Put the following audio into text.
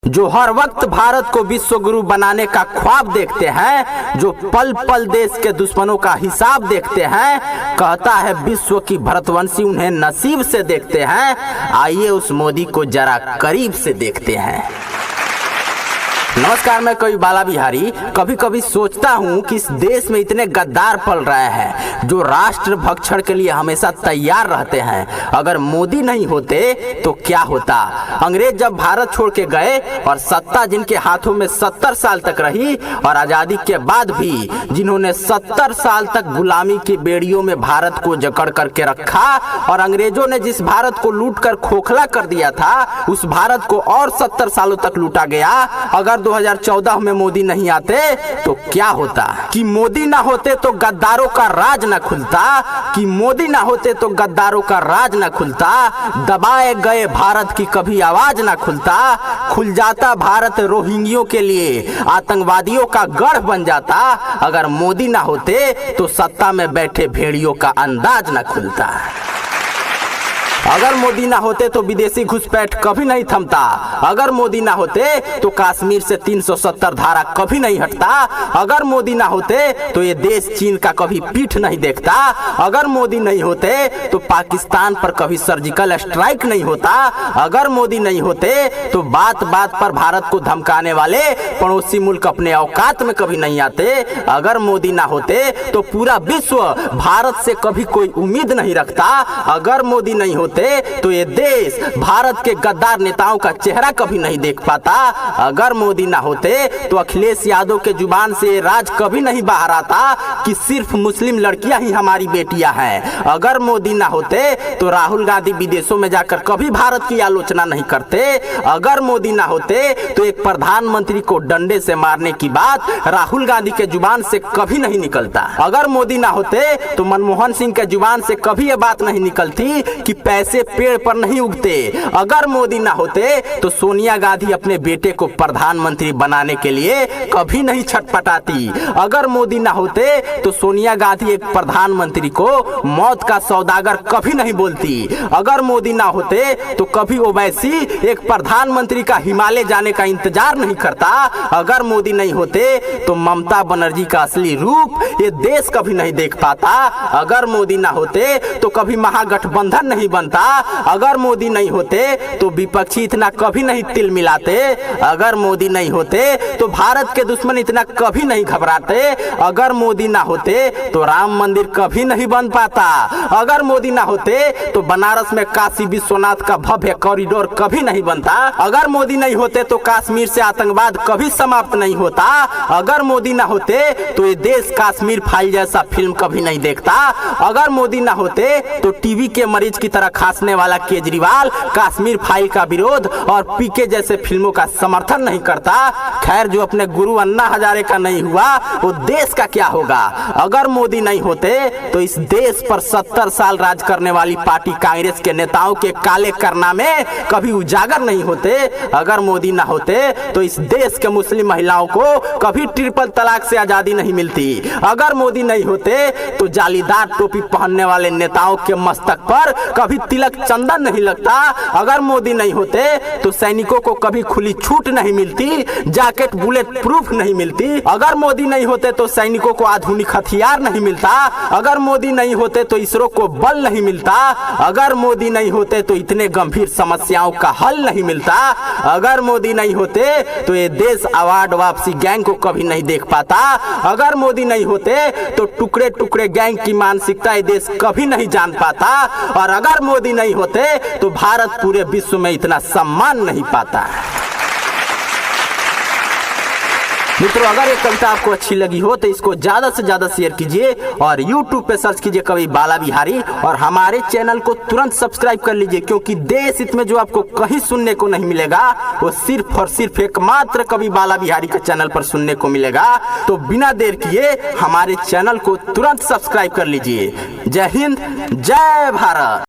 जो हर वक्त भारत को विश्व गुरु बनाने का ख्वाब देखते हैं, जो पल पल देश के दुश्मनों का हिसाब देखते हैं, कहता है विश्व की भरतवंशी उन्हें नसीब से देखते हैं। आइए उस मोदी को जरा करीब से देखते हैं। नमस्कार, मैं कवि बाला बिहारी। कभी कभी सोचता हूँ कि इस देश में इतने गद्दार पल रहे हैं जो राष्ट्र भक्षण के लिए हमेशा तैयार रहते हैं। अगर मोदी नहीं होते तो क्या होता? अंग्रेज जब भारत छोड़ के गए और सत्ता जिनके हाथों में 70 साल तक रही और आजादी के बाद भी जिन्होंने 70 साल तक गुलामी की बेड़ियों में भारत को जकड़ करके रखा और अंग्रेजों ने जिस भारत को लूट कर खोखला कर दिया था, उस भारत को और 70 सालों तक लूटा गया। अगर 2014 में मोदी नहीं आते तो क्या होता? कि मोदी ना होते तो गद्दारों का राज ना खुलता, कि मोदी ना होते तो गद्दारों का राज ना खुलता, दबाए गए भारत की कभी आवाज ना खुलता, खुल जाता भारत रोहिंग्यों के लिए आतंकवादियों का गढ़ बन जाता। अगर मोदी ना होते तो सत्ता में बैठे भेड़ियों का अंदाज ना खुलता। अगर मोदी ना होते तो विदेशी घुसपैठ कभी नहीं थमता। अगर मोदी ना होते तो कश्मीर से 370 धारा कभी नहीं हटता। अगर मोदी ना होते तो ये देश चीन का कभी पीठ नहीं देखता। अगर मोदी नहीं होते तो पाकिस्तान पर कभी सर्जिकल स्ट्राइक नहीं होता। अगर मोदी नहीं होते तो बात बात पर भारत को धमकाने वाले पड़ोसी मुल्क अपने औकात में कभी नहीं आते। अगर मोदी ना होते तो पूरा विश्व भारत से कभी कोई उम्मीद नहीं रखता। अगर मोदी नहीं होते तो ये देश भारत के गद्दार नेताओं का चेहरा कभी नहीं देख पाता। अगर मोदी ना होते तो अखिलेश यादव के जुबान से राज कभी नहीं बाहर आता कि सिर्फ मुस्लिम लड़कियां ही हमारी बेटियां हैं। अगर मोदी ना होते तो राहुल गांधी विदेशों में जाकर कभी भारत की आलोचना नहीं करते। अगर मोदी ना होते तो एक प्रधानमंत्री को डंडे से मारने की बात राहुल गांधी के जुबान से कभी नहीं निकलता। अगर मोदी ना होते तो मनमोहन सिंह के जुबान से कभी ये बात नहीं निकलती कि पैसे पेड़ पर नहीं उगते। अगर मोदी ना होते तो सोनिया गांधी अपने बेटे को प्रधानमंत्री बनाने के लिए कभी नहीं छटपटाती। अगर मोदी ना होते तो सोनिया गांधी एक प्रधानमंत्री को मौत का सौदागर कभी नहीं बोलती। अगर मोदी ना होते तो कभी ओवैसी एक प्रधानमंत्री का हिमालय जाने का इंतजार नहीं करता। अगर मोदी नहीं होते तो ममता बनर्जी का असली रूप ये देश कभी नहीं देख पाता। अगर मोदी ना होते तो कभी महागठबंधन नहीं बनता। अगर मोदी नहीं होते तो विपक्षी इतना कभी नहीं तिल मिलाते। अगर मोदी नहीं होते तो भारत के दुश्मन इतना कभी नहीं घबराते। अगर मोदी ना होते तो राम मंदिर कभी नहीं बन पाता। अगर मोदी ना होते तो बनारस में काशी विश्वनाथ का भव्य कॉरिडोर कभी नहीं बनता। अगर मोदी नहीं होते तो कश्मीर से आतंकवाद कभी समाप्त नहीं होता। अगर मोदी ना होते तो ये देश कश्मीर फाइल जैसा फिल्म कभी नहीं देखता। अगर मोदी ना होते तो टीवी के मरीज की तरह खांसने वाला केजरीवाल कश्मीर फाइल का विरोध और पीके जैसे फिल्मों का समर्थन नहीं करता। खैर, जो अपने गुरु अन्ना हजारे का नहीं हुआ वो देश का क्या होगा? अगर मोदी नहीं होते तो इस देश पर 70 साल राज करने वाली पार्टी कांग्रेस के नेताओं के काले कारनामे कभी उजागर नहीं होते। अगर मोदी ना होते तो इस देश के मुस्लिम महिलाओं को कभी ट्रिपल तलाक से आजादी नहीं मिलती। अगर मोदी नहीं होते तो जालीदार टोपी पहनने वाले नेताओं के मस्तक पर कभी तिलक चंदन नहीं लगता। अगर मोदी नहीं होते तो सैनिकों को कभी खुली छूट नहीं मिलती, जैकेट बुलेट प्रूफ नहीं मिलती। अगर मोदी नहीं होते तो सैनिकों को आधुनिक हथियार नहीं मिलता। अगर मोदी नहीं होते तो इसरो को बल नहीं मिलता। अगर मोदी नहीं होते तो इतने गंभीर समस्याओं का हल नहीं मिलता। अगर मोदी नहीं होते तो ये देश अवार्ड वापसी गैंग को कभी नहीं देख पाता। अगर मोदी नहीं होते तो टुकड़े टुकड़े गैंग की मानसिकता ये देश कभी नहीं जान पाता। और अगर मोदी नहीं होते तो भारत पूरे विश्व में इतना सम्मान नहीं पाता। मित्रों, अगर ये कविता आपको अच्छी लगी हो तो इसको ज्यादा से ज्यादा शेयर कीजिए और YouTube पे सर्च कीजिए कवि बाला बिहारी और हमारे चैनल को तुरंत सब्सक्राइब कर लीजिए, क्योंकि देश हित में जो आपको कहीं सुनने को नहीं मिलेगा वो सिर्फ और सिर्फ एकमात्र कवि बाला बिहारी के चैनल पर सुनने को मिलेगा। तो बिना देर किए हमारे चैनल को तुरंत सब्सक्राइब कर लीजिए। जय हिंद, जय भारत।